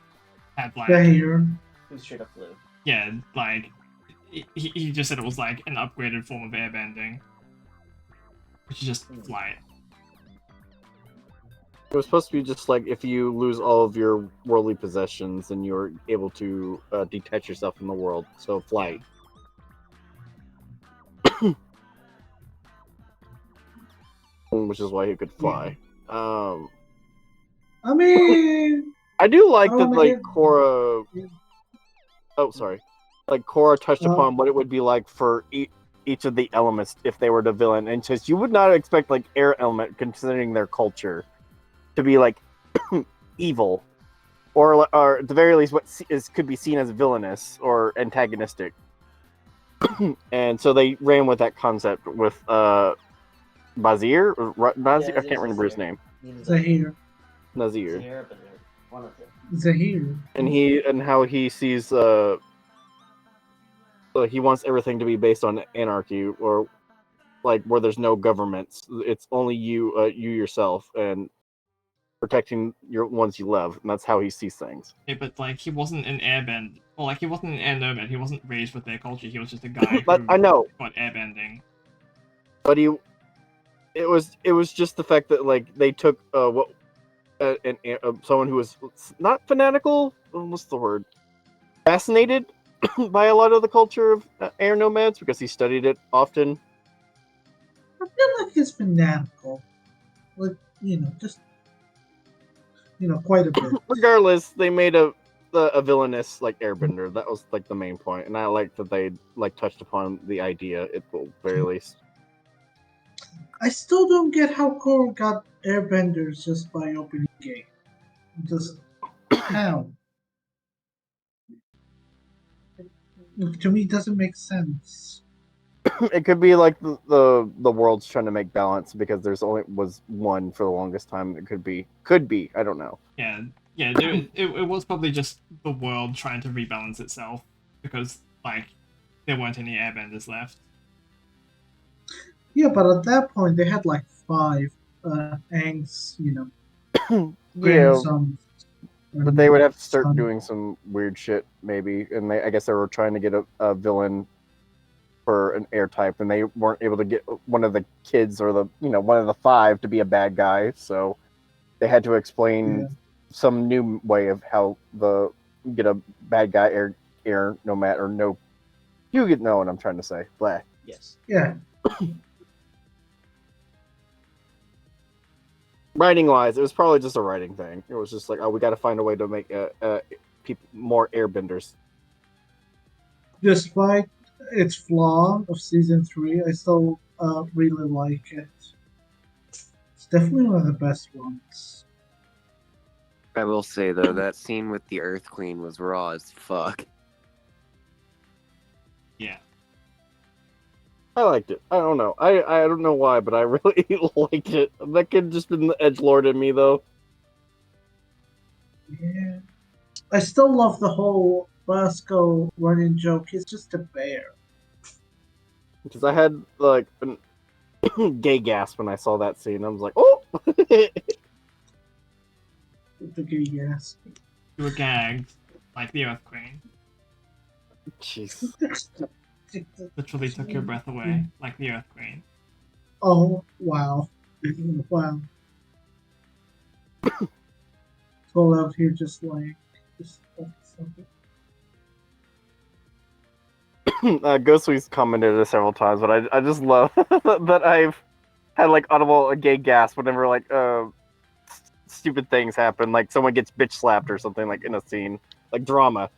had like Zahir. Who straight up flew. Yeah, like he just said it was like an upgraded form of airbending, which is just flight. It was supposed to be just like if you lose all of your worldly possessions and you're able to detach yourself from the world. So flight. Which is why he could fly. I mean, I do like that, like again, Korra. yeah. Oh, sorry. Like Korra touched upon what it would be like for each of the elements if they were the villain, and just you would not expect like air element, considering their culture, to be like evil, or at the very least, what could be seen as villainous or antagonistic. And so they ran with that concept with Bazir? Nazir? I can't remember his name. Zahir. Nazir. One of them. Zahir. And how he sees he wants everything to be based on anarchy, or like where there's no governments. It's only you, you yourself, and protecting your ones you love, and that's how he sees things. Yeah, but like he wasn't an airbend, or like he wasn't an air nomad. He wasn't raised with their culture. He was just a guy But who I know, got airbending. but it was just the fact that like they took someone who was not fanatical. What's the word? Fascinated by a lot of the culture of air nomads because he studied it often. I feel like he's fanatical. Like, just quite a bit. Regardless, they made a villainous like airbender. That was like the main point, and I like that they like touched upon the idea at the very least. I still don't get how Korra got airbenders just by opening gate. Just how? To me, it doesn't make sense. It could be like the world's trying to make balance because there's only was one for the longest time. It could be. I don't know. Yeah. It was probably just the world trying to rebalance itself because like there weren't any airbenders left. Yeah, but at that point, they had like 5 Aang's, Yeah, grandsons. but they would have to start son. doing some weird shit maybe, and I guess they were trying to get a villain for an air type, and they weren't able to get one of the kids or the one of the 5 to be a bad guy, so they had to explain some new way of how get a bad guy air nomad or no. You know what I'm trying to say. Blah. Yes. Yeah. Writing wise, it was probably just a writing thing. It was just like, oh, we got to find a way to make people more airbenders. Despite its flaw of season 3, I still really like it. It's definitely one of the best ones. I will say though, that scene with the Earth Queen was raw as fuck. Yeah. I liked it. I don't know. I don't know why, but I really liked it. That could just been the edgelord in me, though. Yeah. I still love the whole Bosco running joke. He's just a bear. Because I had, like, a gay gasp when I saw that scene. I was like, oh! The gay gas. You were gagged like the Earth Queen. Jeez. Literally took your breath away like the Earth Queen. Oh, wow. Wow. Fall out here just like... Ghostwe's commented it several times, but I just love that I've had, like, audible a gay gasp whenever, like, stupid things happen. Like, someone gets bitch slapped or something, like, in a scene. Like, drama.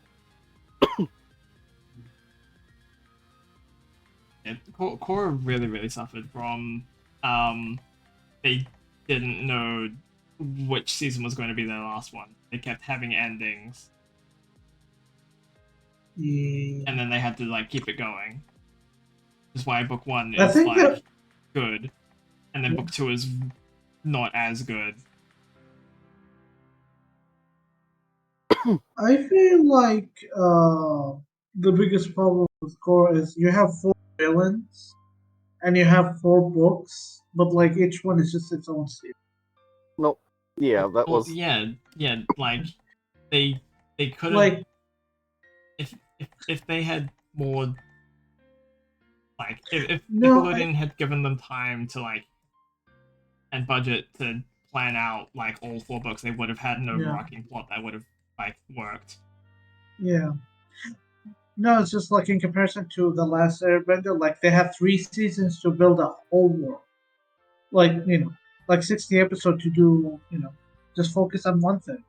Yeah, Korra really suffered from they didn't know which season was going to be their last one. They kept having endings. Yeah. And then they had to like keep it going. Which is why book 1 I is think like that- good. And then book 2 is not as good. I feel like the biggest problem with Korra is you have 4 villains and you have 4 books, but like each one is just its own series. Nope. Yeah, that Well, was... yeah, like they could have Like, if they had more like if No, Nickelodeon had given them time to like and budget to plan out like all 4 books, they would have had an overarching plot that would have like worked. yeah. No, it's just like in comparison to The Last Airbender, like they have 3 seasons to build a whole world. Like, like 60 episodes to do, just focus on one thing.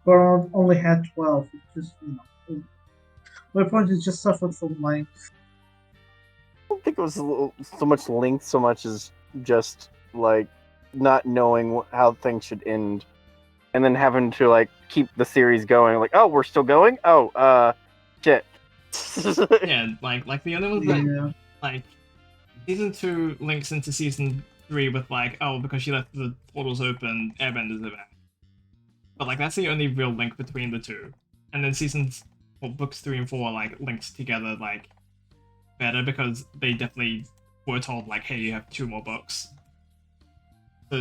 Korra only had 12. It's just, my point is just suffered from length. I don't think it was so much length, so much as just like not knowing how things should end, and then having to like keep the series going. Like, oh, we're still going. Oh, shit. Yeah, like the other ones that like season 2 links into season 3 with like, oh, because she left the portals open, airbenders are back. But like that's the only real link between the two. And then books 3 and 4 like links together like better because they definitely were told like, hey, you have 2 more books.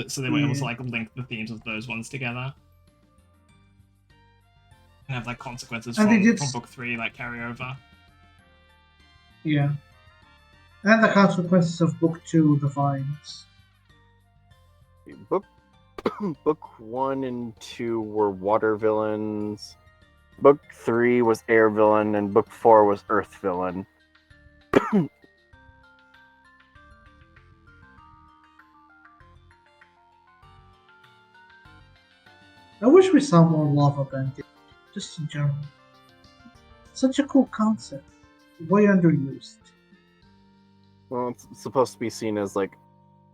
So they were able to like link the themes of those ones together. And have like consequences from book 3 like carry over. Yeah. And the consequences of book 2, the vines. Book 1 and 2 were water villains. Book 3 was air villain, and book 4 was earth villain. I wish we saw more lava bending, just in general. Such a cool concept. Way underused. Well, it's supposed to be seen as like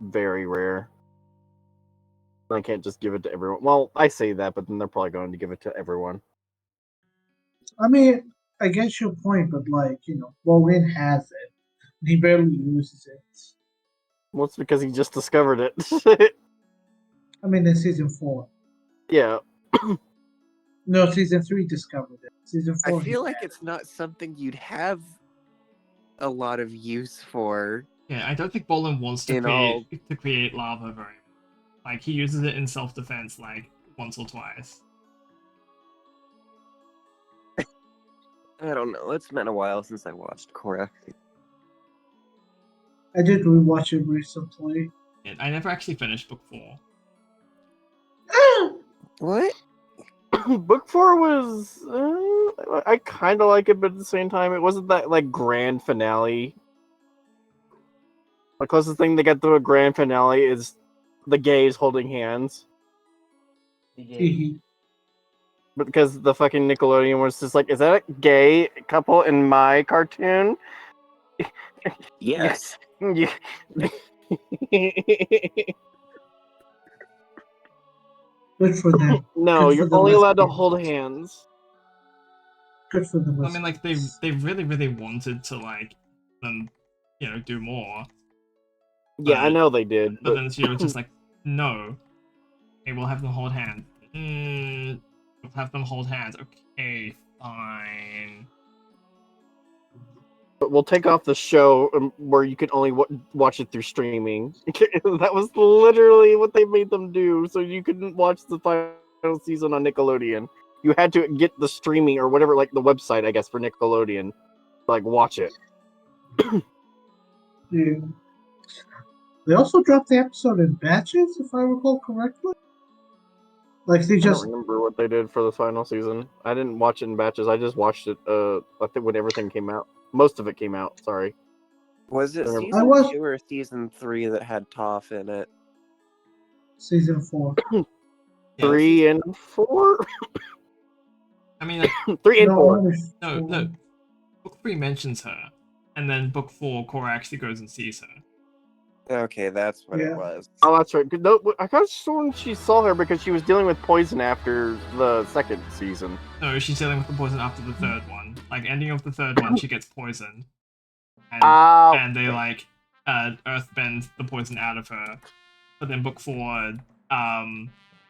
very rare. I can't just give it to everyone. Well, I say that, but then they're probably going to give it to everyone. I mean, I get your point, but like, Wolverine has it. And he barely uses it. Well, it's because he just discovered it. I mean, in season 4. Yeah. No, season 3 discovered it. Season 4. I feel like it's not something you'd have a lot of use for. Yeah, I don't think Bolin wants to create lava very much. Like, he uses it in self-defense, like, once or twice. I don't know. It's been a while since I watched Korra. I did rewatch it recently. Yeah, I never actually finished book 4. What? Book 4 was... I kind of like it, but at the same time, it wasn't that, like, grand finale. The closest thing they get to a grand finale is the gays holding hands. But because the fucking Nickelodeon was just like, is that a gay couple in my cartoon? Yes. Yeah. Good for them. No, Good for you're the only allowed to lesbians. hold hands. Good for the I mean, like, they really, really wanted to, like, them, do more. Yeah, I know they did. But then she was just like, no. Okay, we'll have them hold hands. We'll have them hold hands. Okay, fine. But we'll take off the show where you can only watch it through streaming. That was literally what they made them do, so you couldn't watch the final season on Nickelodeon. You had to get the streaming or whatever, like the website, I guess, for Nickelodeon. Like, watch it. Yeah. They also dropped the episode in batches, if I recall correctly. Like, they I just... don't remember what they did for the final season. I didn't watch it in batches. I just watched it, I think when everything came out. Most of it came out, sorry. Was it season 2 or season 3 that had Toph in it? Season 4. 3 and 4? I mean, like, 3 and 4. No. Book 3 mentions her, and then book 4, Korra actually goes and sees her. Okay, that's what it was. Oh, that's right. No, I got sworn she saw her because she was dealing with poison after the second season. No, she's dealing with the poison after the third one. Like, ending of the third one, she gets poisoned. And they, like, earthbend the poison out of her. But then book 4,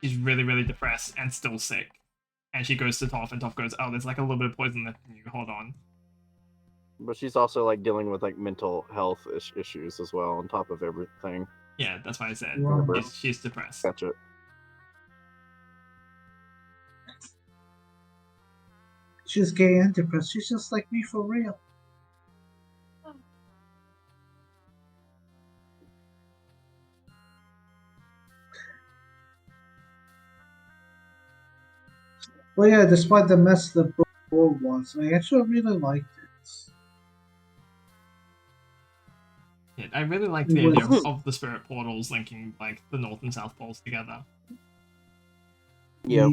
she's really, really depressed and still sick. And she goes to Toph, and Toph goes, oh, there's, like, a little bit of poison left in you. Hold on. But she's also, like, dealing with, like, mental health issues as well, on top of everything. Yeah, that's why I said she's depressed. Gotcha. She's gay and depressed. She's just like me for real. Well, yeah, despite the mess the book was, I actually really liked it. Yeah, I really like the idea of the spirit portals linking, like, the North and South Poles together. Yeah.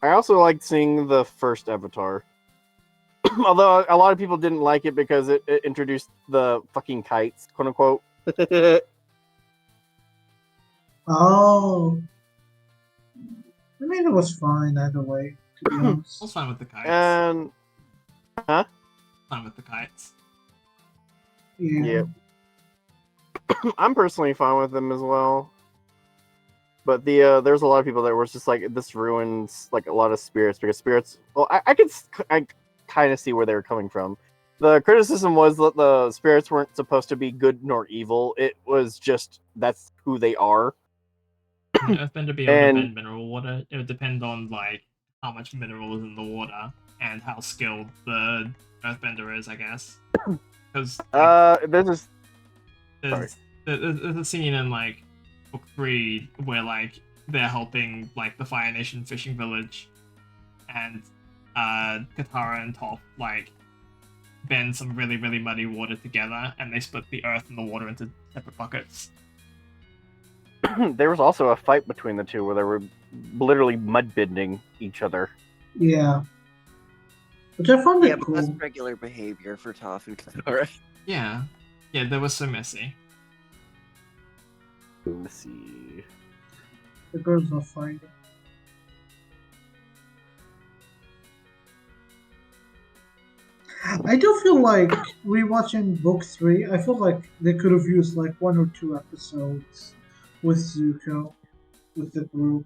I also liked seeing the first Avatar. Although a lot of people didn't like it because it introduced the fucking kites, quote unquote. Oh. I mean, it was fine either way, to be honest. I was fine with the kites. Huh? Fine with the kites. Yeah. I'm personally fine with them as well. But there's a lot of people that were just like, this ruins like a lot of spirits because spirits. Well, I kind of see where they were coming from. The criticism was that the spirits weren't supposed to be good nor evil. It was just that's who they are. An earthbender be able to bend mineral water. It would depend on like how much mineral is in the water and how skilled the earthbender is, I guess. Because there's a scene in like book 3 where like they're helping like the Fire Nation fishing village, and Katara and Toph like bend some really muddy water together, and they split the earth and the water into separate buckets. There was also a fight between the two where they were literally mud bending each other. Yeah. Which I found Yeah, it but cool. that's regular behavior for Toph and Katara. Yeah. Yeah, that was so messy. Let's see. The girls are fighting. I do feel like rewatching book 3, I feel like they could have used like 1 or 2 episodes with Zuko, with the group.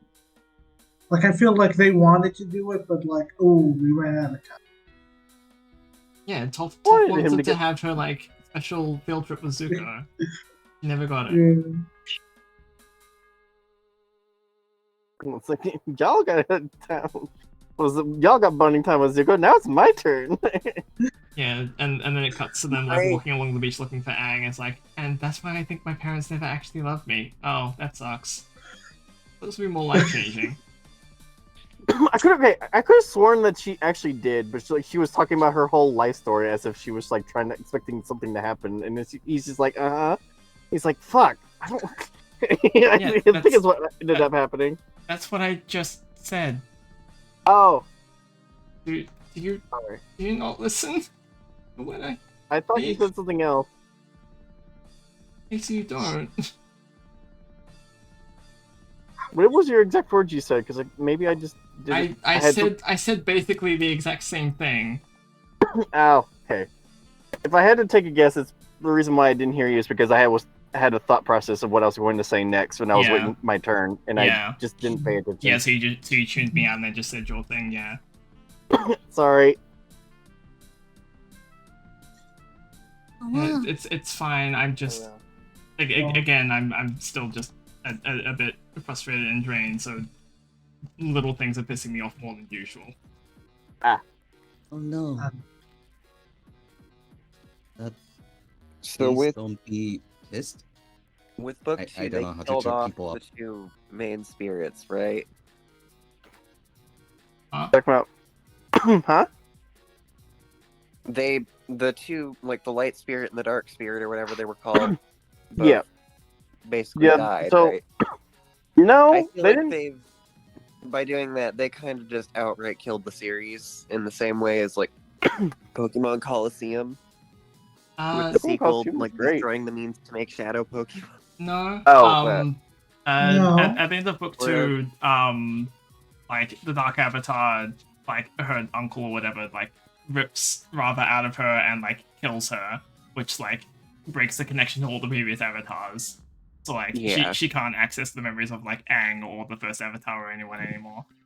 Like, I feel like they wanted to do it, but like, oh, we ran out of time. Yeah, Toph Wanted wanted him to to have her like special field trip with Zuko. She never got it. Yeah. It's like y'all got time. Y'all got bonding time with Zuko. Now it's my turn. Yeah, and then it cuts to them like Right. walking along the beach looking for Aang. It's like, and that's why I think my parents never actually loved me. Oh, that sucks. Supposed to be more life changing. I could have sworn that she actually did, but she was talking about her whole life story as if she was like expecting something to happen, and he's just like, He's like, fuck. I don't. I think it's what ended up happening. That's what I just said. Oh, Do you sorry. do you not listen? When I thought you said something else. you don't. What was your exact words you said? Because maybe I just didn't. I said basically the exact same thing. Oh, okay. If I had to take a guess, it's the reason why I didn't hear you is because I had a thought process of what I was going to say next when I was waiting my turn, and I just didn't pay attention. Yeah, so you tuned me out and then just said your thing. Yeah. Sorry. Yeah, it's fine. I'm just again. I'm still just a bit frustrated and drained. So little things are pissing me off more than usual. Oh no. So Please with don't be pissed. with book 2, I don't they know how to killed cheer off people up. the 2 main spirits, right? Talking about, huh? The 2, like the light spirit and the dark spirit or whatever they were called, Yeah. basically died, so- right? No, I feel they like didn't. by doing that, they kind of just outright killed the series in the same way as like Pokemon Coliseum with the sequel, Coliseum was like great. destroying the means to make Shadow Pokemon. No. Oh, No. At the end of book 2, like the Dark Avatar, like her uncle or whatever, like rips Ratha out of her and like kills her, which like breaks the connection to all the previous avatars. So like Yeah. she can't access the memories of like Aang or the first avatar or anyone anymore.